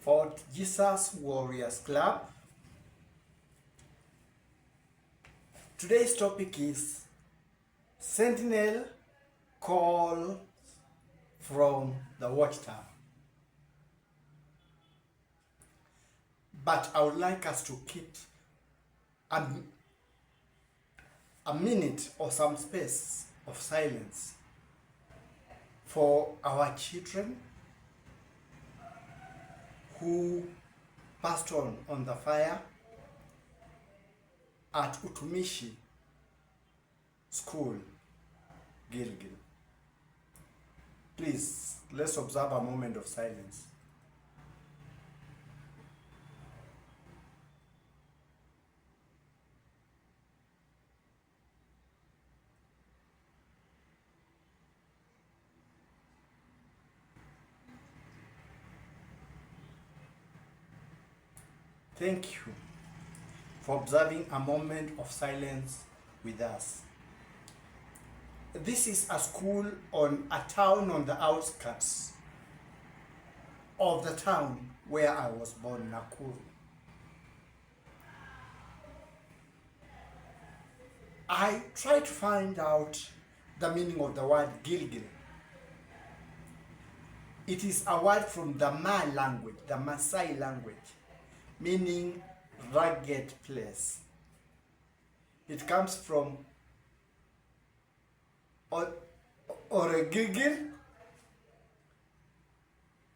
Fort Jesus Warriors Club. Today's topic is Sentinel call from the watchtower. But I would like us to keep a minute or some space of silence for our children who passed on the fire at Utumishi School, Gilgil. Please, let's observe a moment of silence. Thank you for observing a moment of silence with us. This is a school on a town on the outskirts of the town where I was born, Nakuru. I tried to find out the meaning of the word Gilgil. It is a word from the Ma language, the Maasai language, meaning rugged place. It comes from or a Gilgil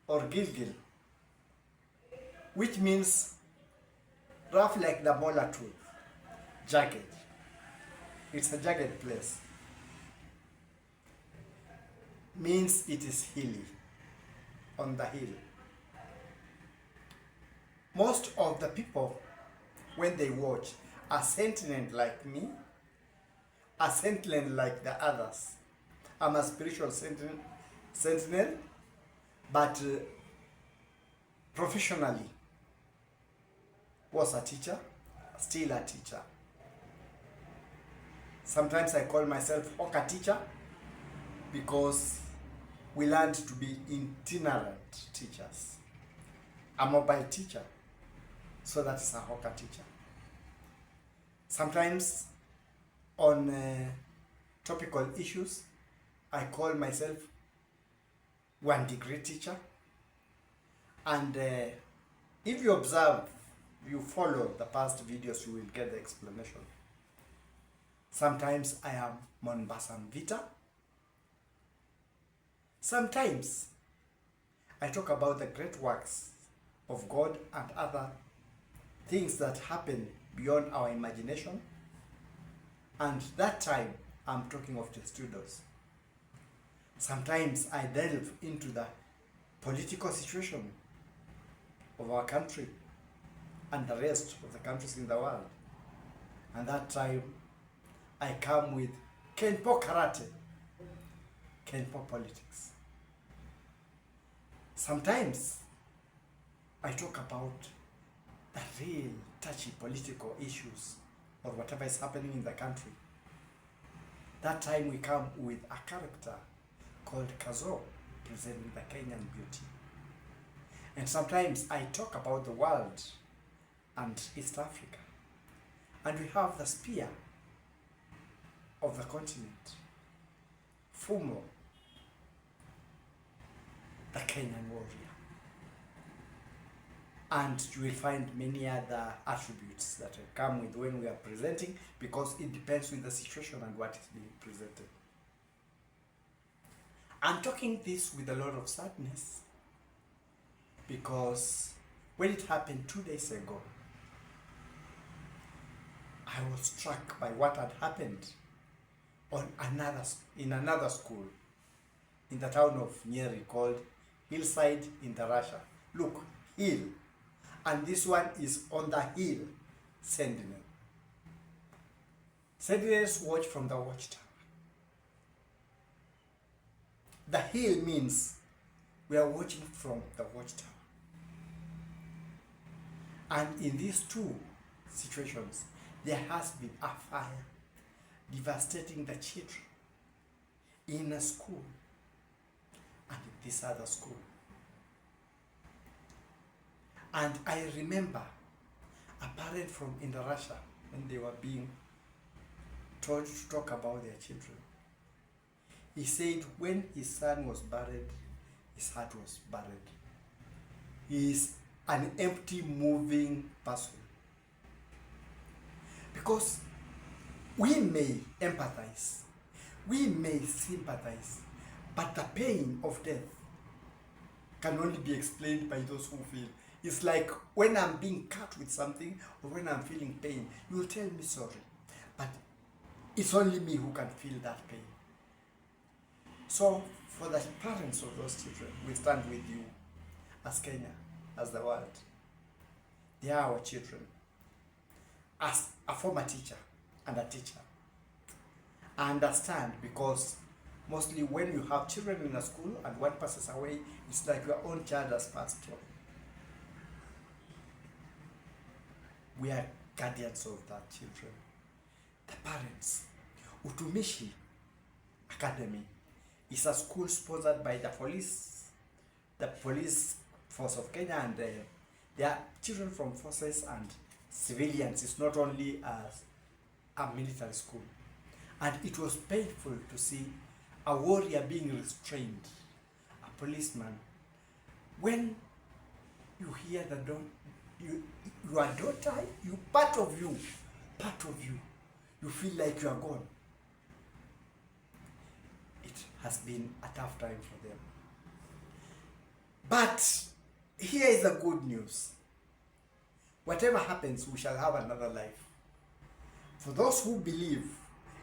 or Gilgil, which means rough like the molar tooth, jagged. It's a jagged place. Means it is hilly, on the hill. Most of the people, when they watch, are sentinel like me, a sentinel like the others. I'm a spiritual sentinel, but professionally was a teacher, still a teacher. Sometimes I call myself Hoka teacher because we learned to be itinerant teachers. A mobile teacher, so that's a Hoka teacher. Sometimes on topical issues, I call myself 1 degree teacher. And if you observe, you follow the past videos, you will get the explanation. Sometimes I am Monbasan Vita. Sometimes I talk about the great works of God and other things that happen beyond our imagination. And that time, I'm talking of the studios. Sometimes I delve into the political situation of our country and the rest of the countries in the world. And that time, I come with Kenpo Karate, Kenpo Politics. Sometimes I talk about the real touchy political issues or whatever is happening in the country. That time we come with a character called Kazo, presenting the Kenyan beauty. And sometimes I talk about the world and East Africa. And we have the spear of the continent, Fumo, the Kenyan warrior. And you will find many other attributes that will come with when we are presenting, because it depends with the situation and what is being presented. I'm talking this with a lot of sadness because when it happened 2 days ago, I was struck by what had happened in another school in the town of Nyeri called Hillside in the Russia. Look, hill. And this one is on the hill, Sentinel. Sentinels watch from the watchtower. The hill means we are watching from the watchtower. And in these two situations, there has been a fire devastating the children in a school and in this other school. And I remember a parent from in Russia, when they were being told to talk about their children, he said when his son was buried, his heart was buried. He is an empty, moving person. Because we may empathize, we may sympathize, but the pain of death can only be explained by those who feel. It's like when I'm being cut with something or when I'm feeling pain, you will tell me sorry, but it's only me who can feel that pain. So for the parents of those children, we stand with you as Kenya, as the world. They are our children. As a former teacher and a teacher, I understand, because mostly when you have children in a school and one passes away, it's like your own child has passed on. We are guardians of that children. The parents. Utumishi Academy is a school sponsored by the police force of Kenya, and there are children from forces and civilians. It's not only a military school. And it was painful to see a warrior being restrained, a policeman. When you hear your daughter, part of you, you feel like you are gone. It has been a tough time for them. But here is the good news. Whatever happens, we shall have another life. For those who believe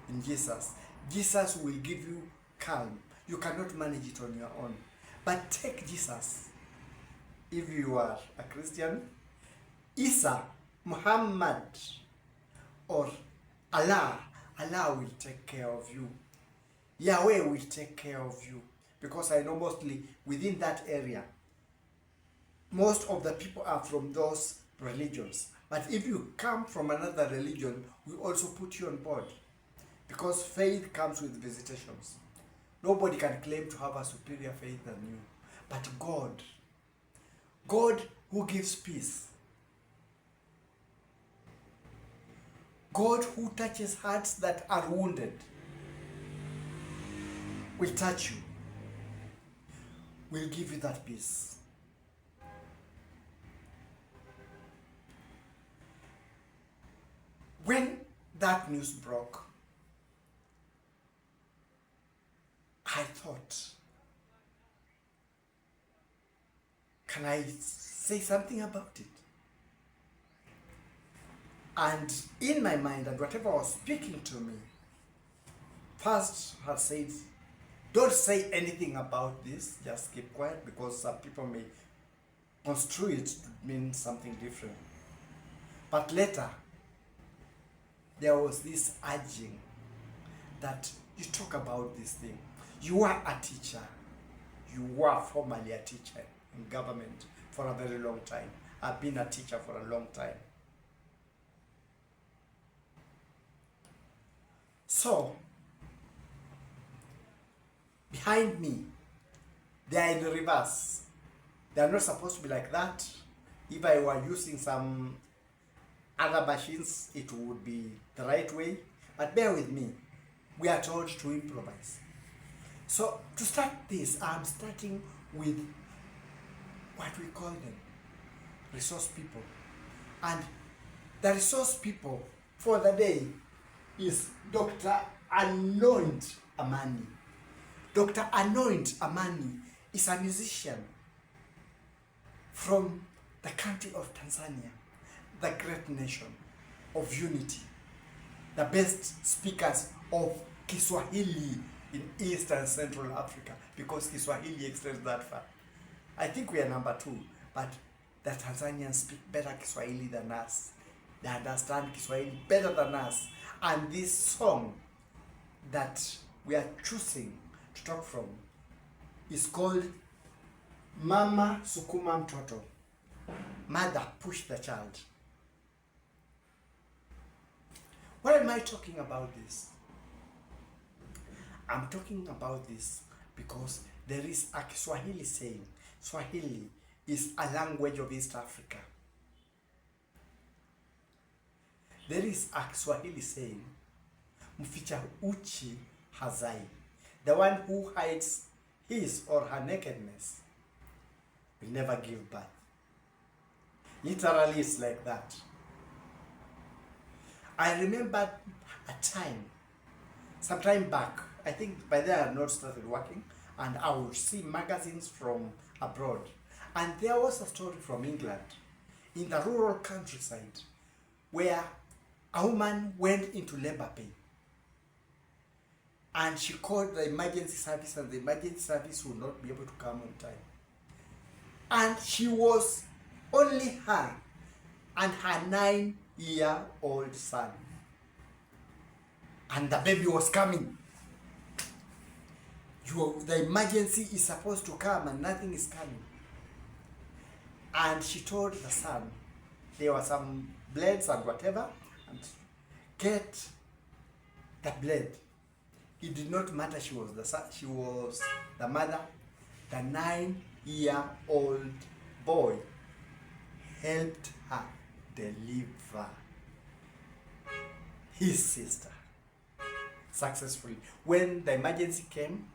in Jesus, Jesus will give you calm. You cannot manage it on your own. But take Jesus. If you are a Christian, Isa, Muhammad, or Allah will take care of you. Yahweh will take care of you. Because I know mostly within that area, most of the people are from those religions. But if you come from another religion, we also put you on board. Because faith comes with visitations. Nobody can claim to have a superior faith than you. But God who gives peace, God who touches hearts that are wounded, will touch you, will give you that peace. When that news broke, I thought, can I say something about it? And in my mind, and whatever was speaking to me, first had said, don't say anything about this, just keep quiet, because some people may construe it to mean something different. But later, there was this urging that you talk about this thing. You are a teacher. You were formerly a teacher in government for a very long time. I've been a teacher for a long time. So, behind me, they are in the reverse. They are not supposed to be like that. If I were using some other machines, it would be the right way. But bear with me. We are told to improvise. So, to start this, I'm starting with what we call them, resource people. And the resource people for the day is Dr. Anoint Amani. Dr. Anoint Amani is a musician from the country of Tanzania, the great nation of unity, the best speakers of Kiswahili in East and Central Africa, because Kiswahili extends that far. I think we are number 2, but the Tanzanians speak better Kiswahili than us. They understand Kiswahili better than us. And this song that we are choosing to talk from is called Mama Sukuma Mtoto. Mother, push the child. Why am I talking about this? I'm talking about this because there is a Kiswahili saying. Swahili is a language of East Africa. There is a Swahili saying, mficha uchi hazai. The one who hides his or her nakedness will never give birth. Literally, it's like that. I remember a time, some time back, I think by then I had not started working, and I would see magazines from abroad. And there was a story from England, in the rural countryside, where a woman went into labor pain. And she called the emergency service, and the emergency service would not be able to come on time. And she was only her and her 9-year-old son. And the baby was coming. The emergency is supposed to come and nothing is coming. And she told the son, there were some blades and whatever, and get the blade. It did not matter she was the son, she was the mother. The 9-year-old boy helped her deliver his sister successfully. When the emergency came,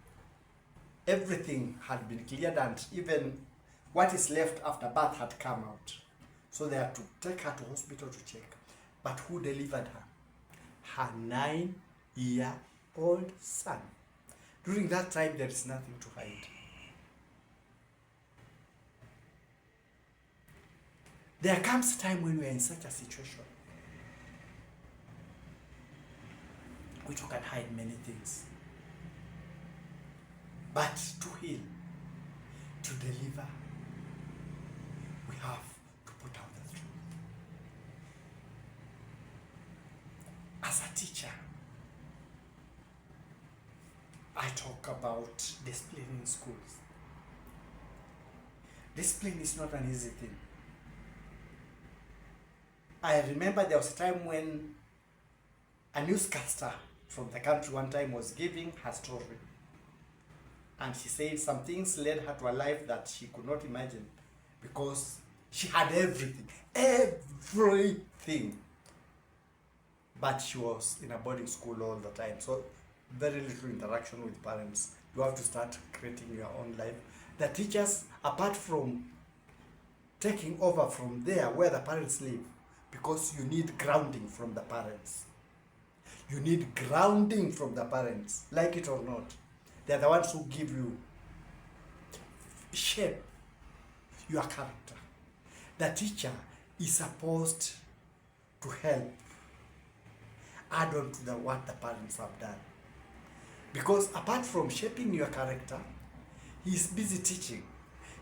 everything had been cleared, and even what is left after birth had come out. So they had to take her to hospital to check. But who delivered her? Her 9-year-old son. During that time, there is nothing to hide. There comes a time when we are in such a situation. We can hide many things. But to heal, to deliver, we have to put out the truth. As a teacher, I talk about discipline in schools. Discipline is not an easy thing. I remember there was a time when a newscaster from the country one time was giving her story. And she said some things led her to a life that she could not imagine, because she had everything. But she was in a boarding school all the time. So very little interaction with parents. You have to start creating your own life. The teachers, apart from taking over from there where the parents live, because you need grounding from the parents. You need grounding from the parents, like it or not. They're the ones who give you shape your character. The teacher is supposed to help add on to what the parents have done. Because apart from shaping your character, he's busy teaching,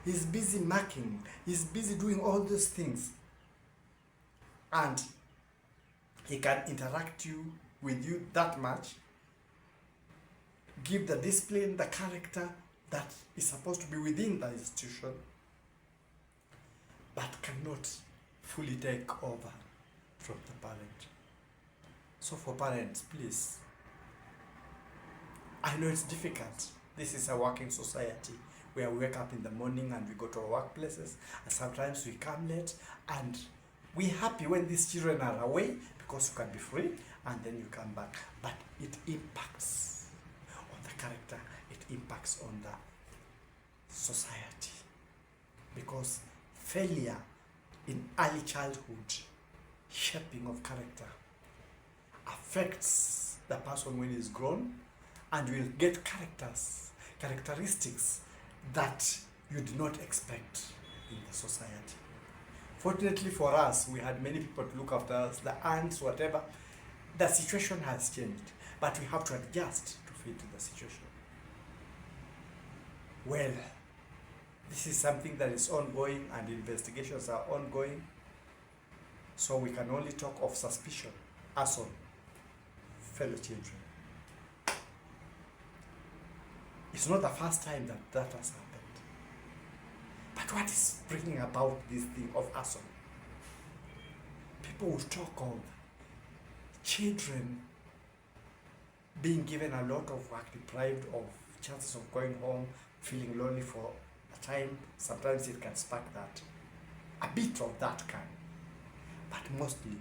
he's busy marking, he's busy doing all those things. And he can interact with you that much, give the discipline, the character that is supposed to be within the institution, but cannot fully take over from the parent. So for parents, please, I know it's difficult. This is a working society where we wake up in the morning and we go to our workplaces, and sometimes we come late, and we're happy when these children are away because you can be free, and then you come back. But it impacts on the character, it impacts on the society, because failure in early childhood shaping of character affects the person when he's grown, and will get characteristics that you did not expect in the society. Fortunately for us, we had many people to look after us, the aunts, whatever. The situation has changed, but we have to adjust to fit the situation. Well, this is something that is ongoing, and investigations are ongoing, so we can only talk of suspicion as on fellow children. It's not the first time that has happened. But what is bringing about this thing of arson? People will talk of children being given a lot of work, deprived of chances of going home, feeling lonely for a time, sometimes it can spark that, a bit of that kind. But mostly,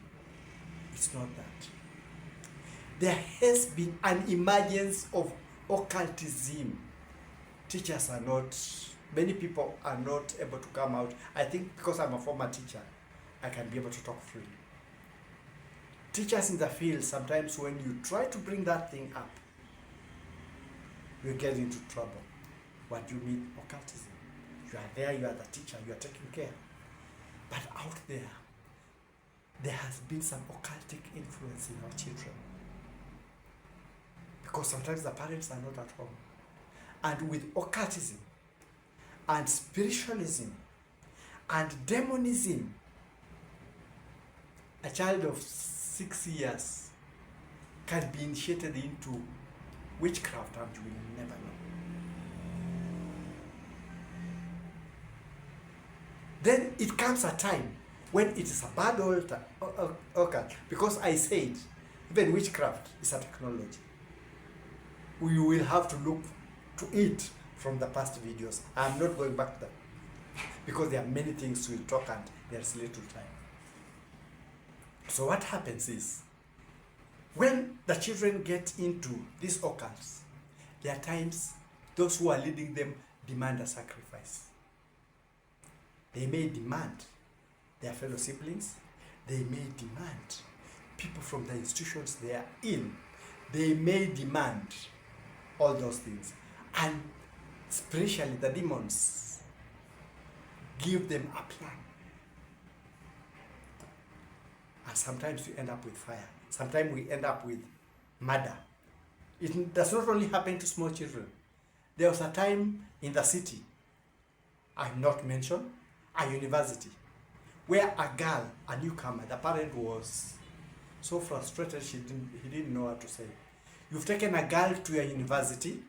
it's not that. There has been an emergence of occultism. Teachers are not, many people are not able to come out. I think because I'm a former teacher, I can be able to talk freely. Teachers in the field, sometimes when you try to bring that thing up, you get into trouble. What do you mean occultism? You are there, you are the teacher, you are taking care. But out there, there has been some occultic influence in our children. Because sometimes the parents are not at home. And with occultism, and spiritualism, and demonism, a child of 6 years can be initiated into witchcraft and you will never know. Then it comes a time when it is a bad occult, because I said even witchcraft is a technology. We will have to look to it from the past videos. I am not going back there because there are many things we'll talk and there's little time. So what happens is, when the children get into these occults, there are times those who are leading them demand a sacrifice. They may demand their fellow siblings. They may demand people from the institutions they are in. They may demand all those things. And spiritually, the demons give them a plan. And sometimes we end up with fire. Sometimes we end up with murder. It does not only happen to small children. There was a time in the city, I've not mentioned, a university, where a girl, a newcomer, the parent was so frustrated he didn't know what to say. You've taken a girl to your university,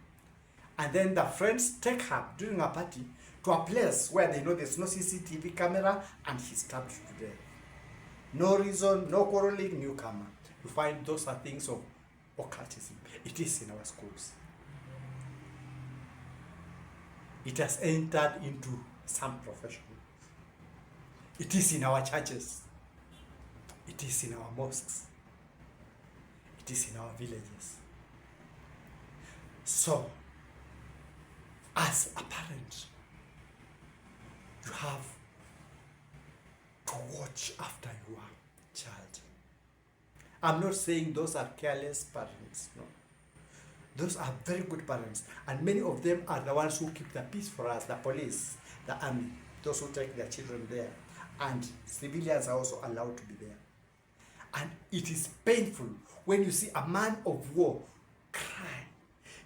and then the friends take her during a party to a place where they know there's no CCTV camera, and she stabbed to death. No reason, no quarreling, newcomer. You find those are things of occultism. It is in our schools. It has entered into some professions. It is in our churches. It is in our mosques. It is in our villages. So, as a parent, you have to watch after your child. I'm not saying those are careless parents, no. Those are very good parents, and many of them are the ones who keep the peace for us, the police, the army, those who take their children there, and civilians are also allowed to be there. And it is painful when you see a man of war cry.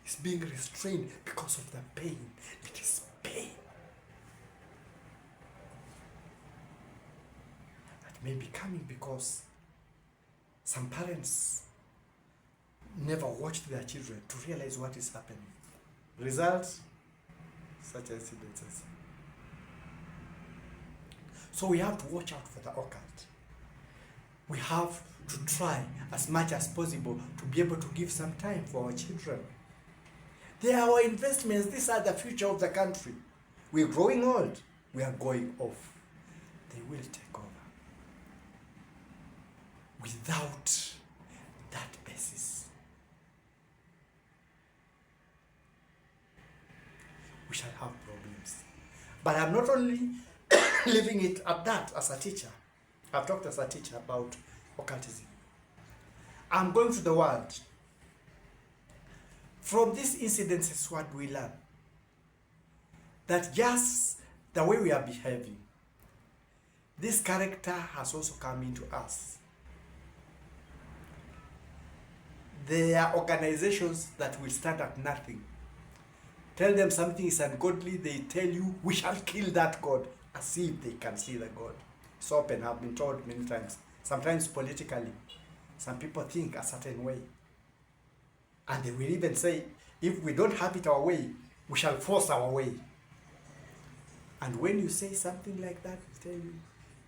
He's being restrained because of the pain. It is pain. That may be coming because some parents never watched their children to realize what is happening. Results, such incidences. So we have to watch out for the occult. We have to try as much as possible to be able to give some time for our children. They are our investments. These are the future of the country. We're growing old. We are going off. They will take over. Without that basis, we shall have problems. But I'm not only leaving it at that as a teacher. I've talked as a teacher about occultism. I'm going to the world. From these incidences, what we learn? That just the way we are behaving, this character has also come into us. There are organizations that will stand at nothing. Tell them something is ungodly, they tell you, we shall kill that God, as if they can see the God. It's open, I've been told many times. Sometimes politically, some people think a certain way. And they will even say, if we don't have it our way, we shall force our way. And when you say something like that, they tell you,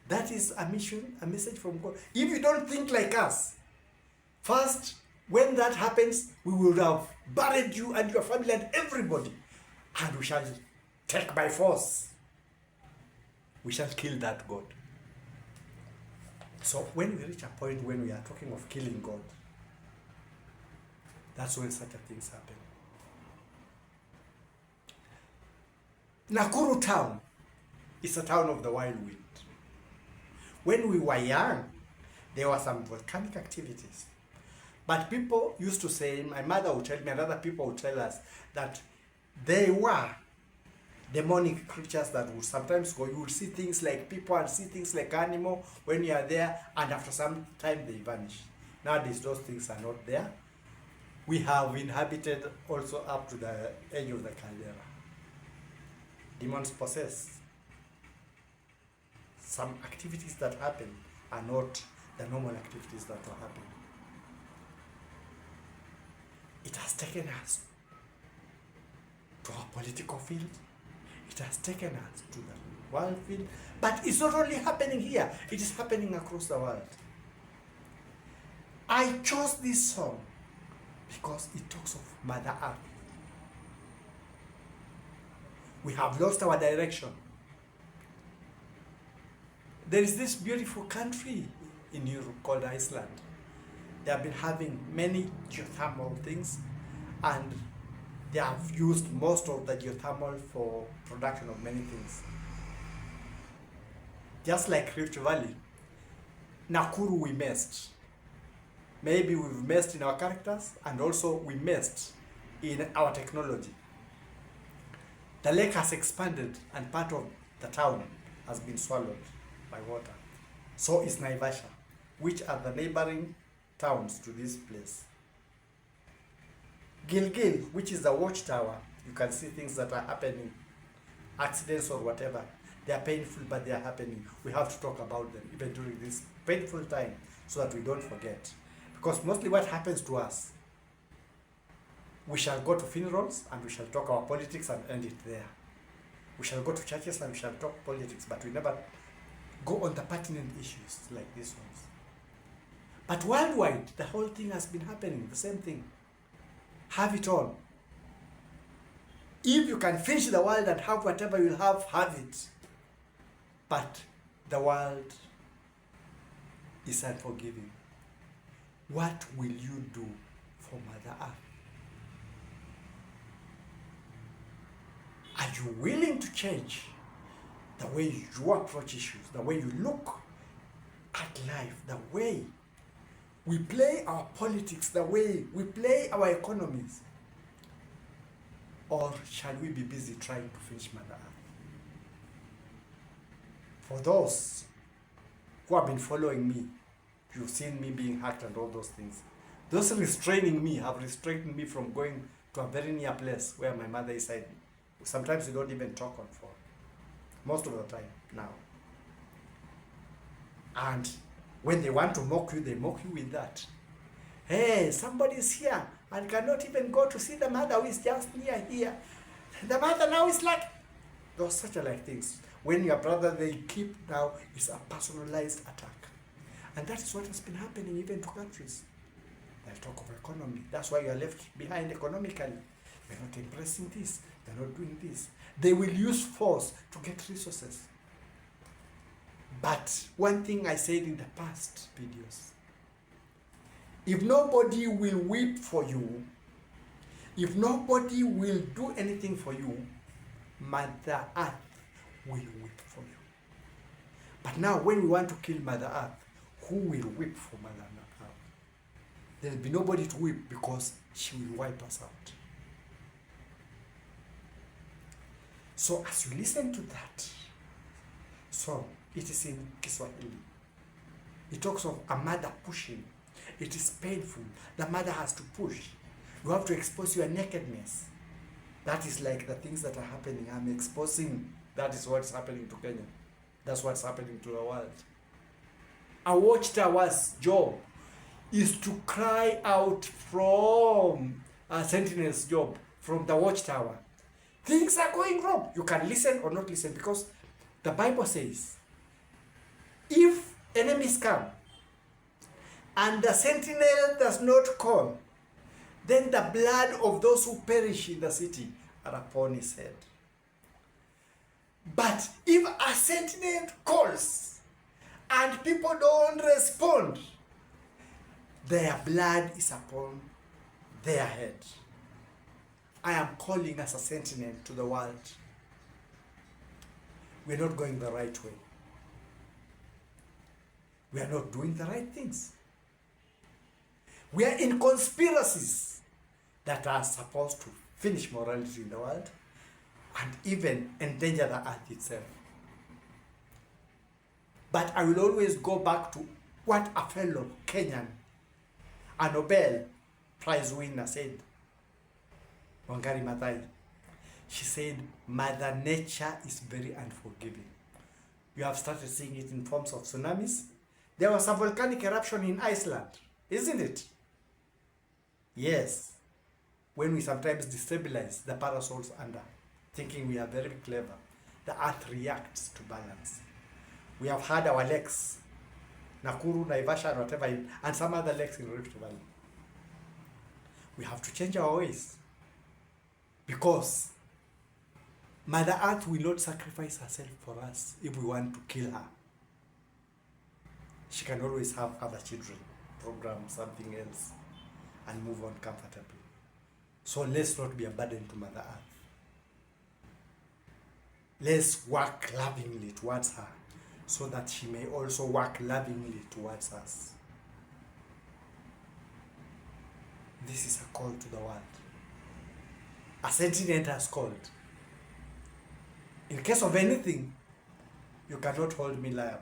that is a mission, a message from God. If you don't think like us, first, when that happens, we will have buried you and your family and everybody. And we shall take by force, we shall kill that God. So when we reach a point when we are talking of killing God, that's when such a things happen. Nakuru town is a town of the wild wind. When we were young, there were some volcanic activities. But people used to say, my mother would tell me, and other people would tell us, that they were demonic creatures that would sometimes go. You would see things like people and see things like animal when you are there, and after some time they vanish. Nowadays those things are not there. We have inhabited also up to the edge of the caldera. Demons possess. Some activities that happen are not the normal activities that are happening. It has taken us to our political field. It has taken us to the world field. But it's not only happening here, it is happening across the world. I chose this song because it talks of Mother Earth. We have lost our direction. There is this beautiful country in Europe called Iceland. They have been having many geothermal things, and they have used most of the geothermal for production of many things. Just like Rift Valley, Nakuru we messed. Maybe we've messed in our characters, and also we messed in our technology. The lake has expanded and part of the town has been swallowed by water. So is Naivasha, which are the neighboring towns to this place. Gilgil, which is the watchtower, you can see things that are happening, accidents or whatever. They are painful, but they are happening. We have to talk about them even during this painful time so that we don't forget. Because mostly what happens to us, we shall go to funerals and we shall talk our politics and end it there. We shall go to churches and we shall talk politics, but we never go on the pertinent issues like these ones. But worldwide, the whole thing has been happening, the same thing. Have it all. If you can finish the world and have whatever you have it. But the world is unforgiving. What will you do for Mother Earth? Are you willing to change the way you approach issues, the way you look at life, the way we play our politics, the way we play our economies? Or shall we be busy trying to finish Mother Earth? For those who have been following me, you've seen me being hacked and all those things. Those restraining me have restrained me from going to a very near place where my mother is hiding. Sometimes we don't even talk on phone. Most of the time now. And when they want to mock you, they mock you with that. Hey, somebody's here and cannot even go to see the mother who is just near here. The mother now is like, those such like things. When your brother they keep now is a personalized attack. And that is what has been happening even to countries. They talk of economy. That's why you are left behind economically. They're not embracing this. They're not doing this. They will use force to get resources. But one thing I said in the past videos, if nobody will weep for you, if nobody will do anything for you, Mother Earth will weep for you. But now when we want to kill Mother Earth, who will weep for Mother Earth? There will be nobody to weep because she will wipe us out. So as you listen to that song, it is in Kiswahili. It talks of a mother pushing. It is painful. The mother has to push. You have to expose your nakedness. That is like the things that are happening. I'm exposing. That is what's happening to Kenya. That's what's happening to the world. A watchtower's job is to cry out from a Sentinel's job, from the watchtower. Things are going wrong. You can listen or not listen, because the Bible says, if enemies come and the sentinel does not call, then the blood of those who perish in the city are upon his head. But if a sentinel calls and people don't respond, their blood is upon their head. I am calling as a sentinel to the world. We're not going the right way. We are not doing the right things. We are in conspiracies that are supposed to finish morality in the world and even endanger the earth itself. But I will always go back to what a fellow Kenyan, a Nobel Prize winner, said, Wangari Maathai. She said, Mother Nature is very unforgiving. You have started seeing it in forms of tsunamis. There was a volcanic eruption in Iceland, isn't it? Yes. When we sometimes destabilize the parasols under, thinking we are very clever, the earth reacts to balance. We have had our lakes, Nakuru, Naivasha, and whatever, and some other lakes in Rift Valley. We have to change our ways, because Mother Earth will not sacrifice herself for us if we want to kill her. She can always have other children, program something else, and move on comfortably. So let's not be a burden to Mother Earth. Let's work lovingly towards her, so that she may also work lovingly towards us. This is a call to the world. A sentinel has called. In case of anything, you cannot hold me liable.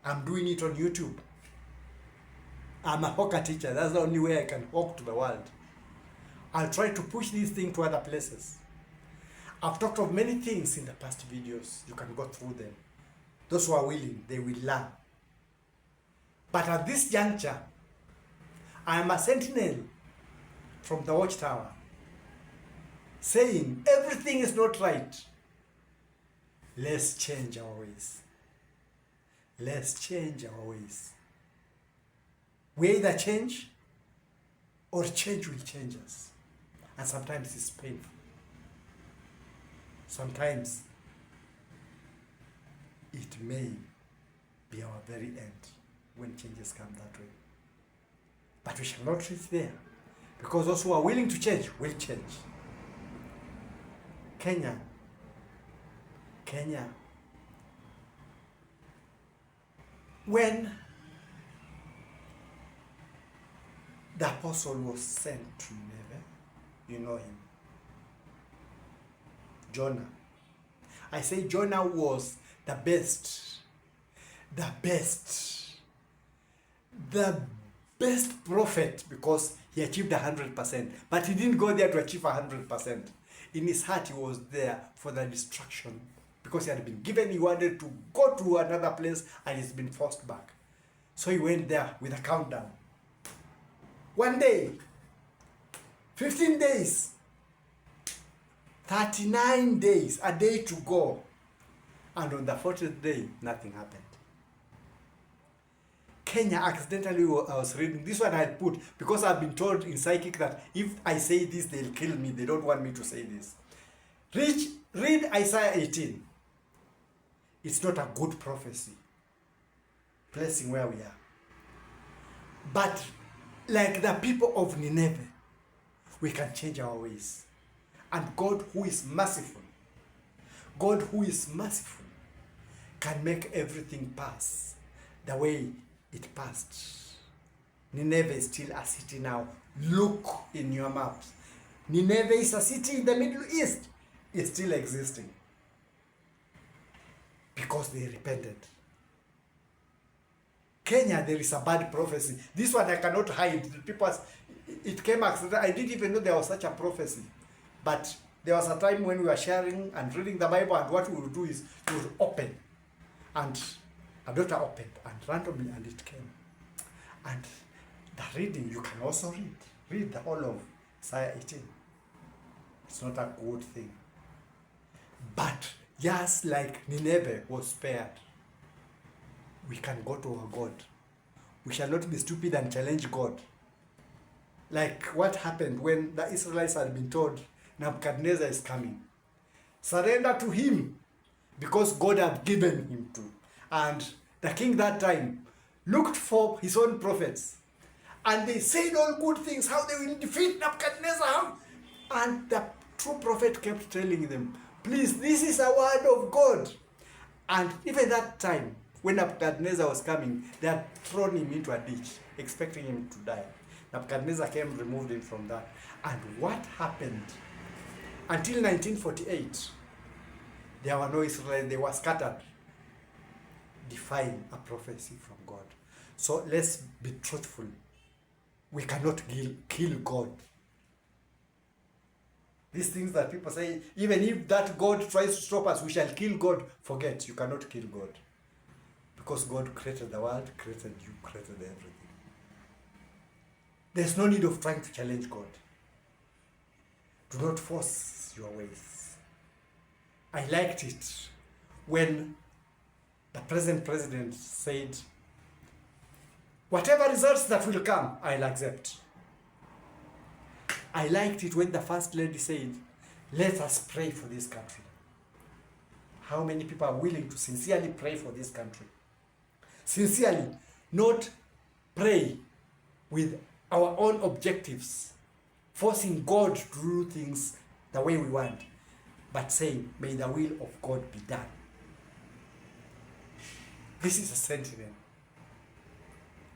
I'm doing it on YouTube. I'm a hawker teacher. That's the only way I can hawk to the world. I'll try to push this thing to other places. I've talked of many things in the past videos. You can go through them. Those who are willing, they will learn. But at this juncture, I am a sentinel from the watchtower, saying everything is not right. Let's change our ways. Let's change our ways. We either change or change will change us. And sometimes it's painful. Sometimes it may be our very end when changes come that way. But we shall not reach there, because those who are willing to change will change. Kenya. When the apostle was sent to Nineveh, you know him, Jonah. I say Jonah was the best prophet, because he achieved 100%. But he didn't go there to achieve 100%. In his heart, he was there for the destruction, because he had been given, he wanted to go to another place, and he's been forced back. So he went there with a countdown. 1 day, 15 days, 39 days, a day to go. And on the 40th day, nothing happened. Kenya, accidentally, I was reading, this one I put, because I've been told in psychic that if I say this, they'll kill me. They don't want me to say this. Read Isaiah 18. It's not a good prophecy, placing where we are. But like the people of Nineveh, we can change our ways. And God who is merciful, can make everything pass the way it passed. Nineveh is still a city now. Look in your maps. Nineveh is a city in the Middle East. It's still existing, because they repented. Kenya, there is a bad prophecy. This one I cannot hide. It came accidentally. I didn't even know there was such a prophecy. But there was a time when we were sharing and reading the Bible, and what we would do is we would open. And a daughter opened, and randomly, and it came. And the reading, you can also read. Read the whole of Isaiah 18. It's not a good thing. But just like Nineveh was spared, we can go to our God. We shall not be stupid and challenge God. Like what happened when the Israelites had been told, Nebuchadnezzar is coming. Surrender to him, because God had given him to. And the king that time looked for his own prophets, and they said all good things, how they will defeat Nebuchadnezzar. And the true prophet kept telling them, please, this is a word of God. And even that time, when Nebuchadnezzar was coming, they had thrown him into a ditch, expecting him to die. Nebuchadnezzar came, removed him from that. And what happened? Until 1948, there were no Israelites, they were scattered, defying a prophecy from God. So let's be truthful. We cannot kill God. These things that people say, even if that God tries to stop us, we shall kill God. Forget, you cannot kill God. Because God created the world, created you, created everything. There's no need of trying to challenge God. Do not force your ways. I liked it when the present president said, whatever results that will come, I'll accept. I liked it when the first lady said, let us pray for this country. How many people are willing to sincerely pray for this country? Sincerely, not pray with our own objectives, forcing God to do things the way we want, but saying, may the will of God be done. This is a sentinel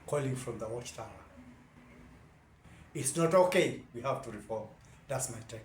calling from the watchtower. It's not okay, we have to reform. That's my take.